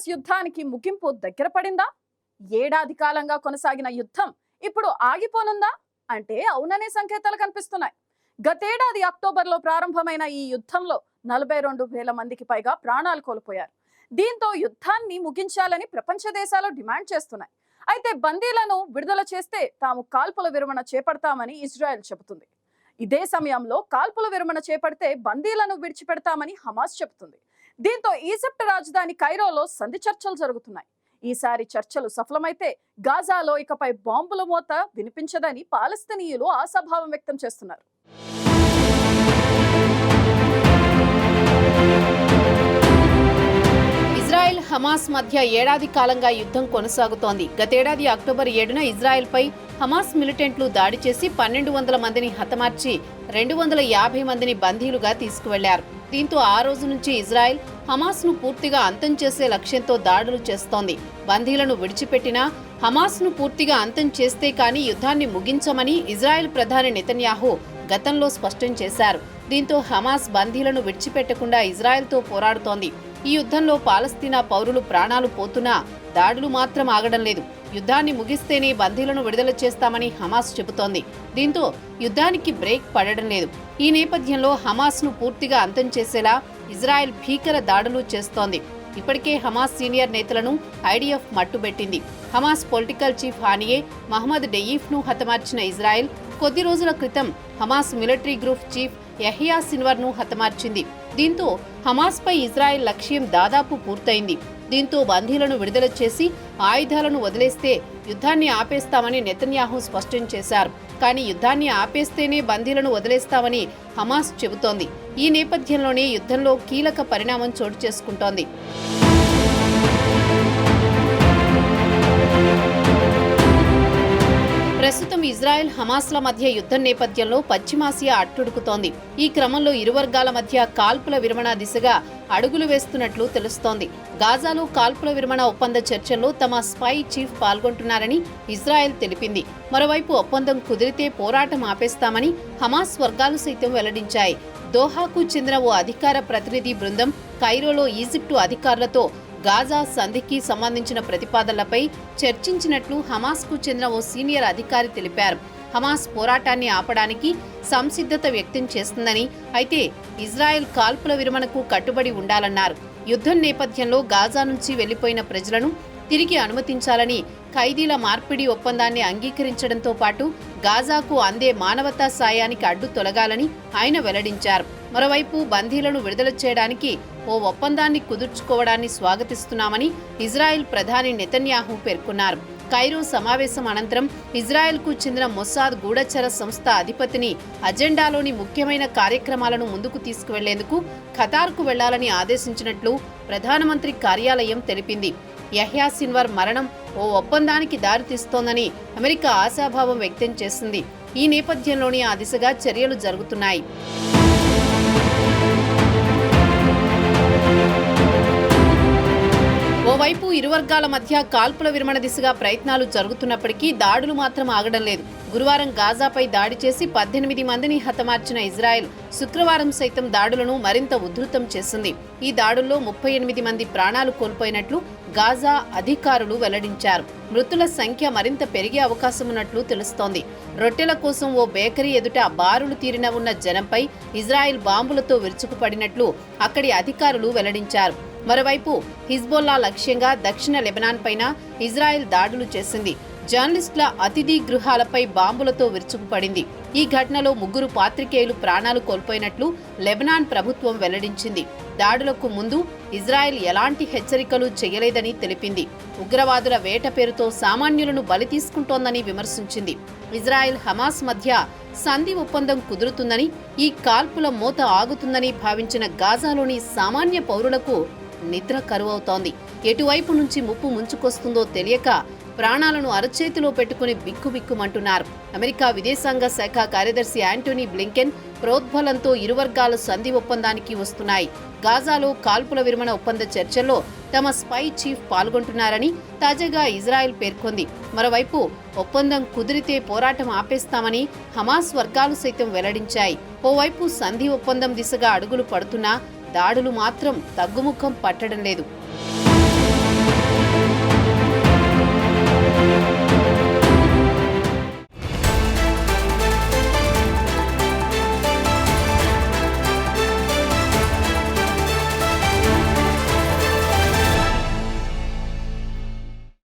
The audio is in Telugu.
హమాస్ యుద్ధానికి ముగింపు దగ్గర పడిందా? ఏడాది కాలంగా కొనసాగిన యుద్ధం ఇప్పుడు ఆగిపోనుందా అంటే అవుననే సంకేతాలు కనిపిస్తున్నాయి. గతేడాది అక్టోబర్లో ప్రారంభమైన ఈ యుద్ధంలో 42,000 మందికి పైగా ప్రాణాలు కోల్పోయారు. దీంతో యుద్ధాన్ని ముగించాలని ప్రపంచ దేశాలు డిమాండ్ చేస్తున్నాయి. అయితే బందీలను విడుదల చేస్తే తాము కాల్పుల విరమణ చేపడతామని ఇజ్రాయెల్ చెబుతుంది. ఇదే సమయంలో కాల్పుల విరమణ చేపడితే బందీలను విడిచిపెడతామని హమాస్ చెబుతుంది. దీంతో ఈజిప్ట్ రాజధాని కైరోలో సంధి చర్చలు జరుగుతున్నాయి. ఈసారి చర్చలు సఫలమైతే గాజాలో ఇకపై బాంబుల మోత వినిపించదని పాలస్తీనీయులు ఆశాభావం వ్యక్తం చేస్తున్నారు. ఇజ్రాయెల్ హమాస్ మధ్య ఏడాది కాలంగా యుద్ధం కొనసాగుతోంది. గతేడాది అక్టోబర్ 7న ఇజ్రాయెల్పై హమాస్ మిలిటెంట్లు దాడి చేసి 1,200 మందిని హతమార్చి 250 మందిని బందీలుగా తీసుకువెళ్లారు. దీంతో ఆ రోజు నుంచి ఇజ్రాయెల్ హమాస్ను పూర్తిగా అంతం చేసే లక్ష్యంతో దాడులు చేస్తోంది. బందీలను విడిచిపెట్టినా హమాస్ను పూర్తిగా అంతం చేస్తే కానీ యుద్ధాన్ని ముగించమని ఇజ్రాయెల్ ప్రధాని నెతన్యాహు గతంలో స్పష్టం చేశారు. దీంతో హమాస్ బందీలను విడిచిపెట్టకుండా ఇజ్రాయెల్తో పోరాడుతోంది. ఈ యుద్ధంలో పాలస్తీనా పౌరులు ప్రాణాలు పోతున్నా దాడులు మాత్రం ఆగడం లేదు. యుద్ధాన్ని ముగిస్తేనే బందీలను విడుదల చేస్తామని హమాస్ చెబుతోంది. దీంతో యుద్ధానికి బ్రేక్ పడడం లేదు. ఈ నేపథ్యంలో హమాస్ను పూర్తిగా అంతం చేసేలా ఇజ్రాయెల్ భీకర దాడులు చేస్తోంది. ఇప్పటికే హమాస్ సీనియర్ నేతలను ఐడిఎఫ్ మట్టుబెట్టింది. Hamas political chief Haniyeh Mohammed డెయీఫ్ను హతమార్చిన ఇజ్రాయెల్ కొద్ది రోజుల క్రితం Hamas military group chief Yahya సిన్వర్ను హతమార్చింది. దీంతో హమాస్పై ఇజ్రాయెల్ లక్ష్యం దాదాపు పూర్తయింది. దీంతో బందీలను విడుదల చేసి ఆయుధాలను వదిలేస్తే యుద్ధాన్ని ఆపేస్తామని నెతన్యాహు స్పష్టం చేశారు. కానీ యుద్ధాన్ని ఆపేస్తేనే బందీలను వదిలేస్తామని హమాస్ చెబుతోంది. ఈ నేపథ్యంలోనే యుద్ధంలో కీలక పరిణామం చోటు చేసుకుంటోంది. ప్రస్తుతం ఇజ్రాయెల్ హమాస్ల మధ్య యుద్ధం నేపథ్యంలో పశ్చిమాసియా అట్టుడుకుతోంది. ఈ క్రమంలో ఇరు వర్గాల మధ్య కాల్పుల విరమణ దిశగా అడుగులు వేస్తున్నట్లు తెలుస్తోంది. గాజాలో కాల్పుల విరమణ ఒప్పంద చర్చల్లో తమ స్పై చీఫ్ పాల్గొంటున్నారని ఇజ్రాయెల్ తెలిపింది. మరోవైపు ఒప్పందం కుదిరితే పోరాటం ఆపేస్తామని హమాస్ వర్గాలు సైతం వెల్లడించాయి. దోహాకు చెందిన ఓ అధికార ప్రతినిధి బృందం కైరోలో ఈజిప్టు అధికారులతో గాజా సంధికి సంబంధించిన ప్రతిపాదనలపై చర్చించినట్లు హమాస్కు చెందిన ఓ సీనియర్ అధికారి తెలిపారు. హమాస్ పోరాటాన్ని ఆపడానికి సంసిద్ధత వ్యక్తం చేస్తుందని, అయితే ఇజ్రాయెల్ కాల్పుల విరమణకు కట్టుబడి ఉండాలన్నారు. యుద్ధం నేపథ్యంలో గాజా నుంచి వెళ్లిపోయిన ప్రజలను తిరిగి అనుమతించాలని, ఖైదీల మార్పిడి ఒప్పందాన్ని అంగీకరించడంతో పాటు గాజాకు అందే మానవతా సాయానికి అడ్డు తొలగాలని ఆయన వెల్లడించారు. మరోవైపు బందీలను విడుదల చేయడానికి ఓ ఒప్పందాన్ని కుదుర్చుకోవడాన్ని స్వాగతిస్తున్నామని ఇజ్రాయెల్ ప్రధాని నెతన్యాహు పేర్కొన్నారు. కైరో సమావేశం అనంతరం ఇజ్రాయెల్కు చెందిన మొసాద్ గూఢచర సంస్థ అధిపతిని అజెండాలోని ముఖ్యమైన కార్యక్రమాలను ముందుకు తీసుకువెళ్లేందుకు ఖతార్కు వెళ్లాలని ఆదేశించినట్లు ప్రధానమంత్రి కార్యాలయం తెలిపింది. యహ్యా సిన్వర్ మరణం ఓ ఒప్పందానికి దారితీస్తోందని అమెరికా ఆశాభావం వ్యక్తం చేసింది. ఈ నేపథ్యంలోనే ఆ దిశగా చర్యలు జరుగుతున్నాయి. ఓవైపు ఇరు వర్గాల మధ్య కాల్పుల విరమణ దిశగా ప్రయత్నాలు జరుగుతున్నప్పటికీ దాడులు మాత్రం ఆగడం లేదు. గురువారం గాజాపై దాడి చేసి 18 మందిని హతమార్చిన ఇజ్రాయెల్ శుక్రవారం సైతం దాడులను మరింత ఉధృతం చేసింది. ఈ దాడుల్లో 38 మంది ప్రాణాలు కోల్పోయినట్లు గాజా అధికారులు వెల్లడించారు. మృతుల సంఖ్య మరింత పెరిగే అవకాశమున్నట్లు తెలుస్తోంది. రొట్టెల కోసం ఓ బేకరీ ఎదుట బారులు తీరిన ఉన్న జనంపై ఇజ్రాయెల్ బాంబులతో విరుచుకుపడినట్లు అక్కడి అధికారులు వెల్లడించారు. మరోవైపు హిజ్బొల్లా లక్ష్యంగా దక్షిణ లెబనాన్ పైన ఇజ్రాయెల్ దాడులు చేసింది. జర్నలిస్టుల అతిథి గృహాలపై బాంబులతో విరుచుకుపడింది. ఈ ఘటనలో 3 పాత్రికేయులు ప్రాణాలు కోల్పోయినట్లు లెబనాన్ ప్రభుత్వం వెల్లడించింది. దాడులకు ముందు ఇజ్రాయెల్ ఎలాంటి హెచ్చరికలు చేయలేదని తెలిపింది. ఉగ్రవాదుల వేట పేరుతో సామాన్యులను బలి తీసుకుంటోందని విమర్శించింది. ఇజ్రాయెల్ హమాస్ మధ్య సంధి ఒప్పందం కుదురుతుందని, ఈ కాల్పుల మోత ఆగుతుందని భావించిన గాజాలోని సామాన్య పౌరులకు నిద్ర కరువవుతోంది. ఎటువైపు నుంచి ముప్పు ముంచుకొస్తుందో తెలియక ప్రాణాలను అరచేతిలో పెట్టుకుని బిక్కుబిక్కుమంటున్నారు. అమెరికా విదేశాంగ శాఖ కార్యదర్శి యాంటోనీ బ్లింకెన్ ప్రోద్బలంతో ఇరు వర్గాల సంధి ఒప్పందానికి వస్తున్నాయి. గాజాలో కాల్పుల విరమణ ఒప్పంద చర్చల్లో తమ స్పై చీఫ్ పాల్గొంటున్నారని తాజాగా ఇజ్రాయెల్ పేర్కొంది. మరోవైపు ఒప్పందం కుదిరితే పోరాటం ఆపేస్తామని హమాస్ వర్గాలు సైతం వెల్లడించాయి. ఓవైపు సంధి ఒప్పందం దిశగా అడుగులు పడుతున్నా దాడులు మాత్రం తగ్గుముఖం పట్టడం లేదు.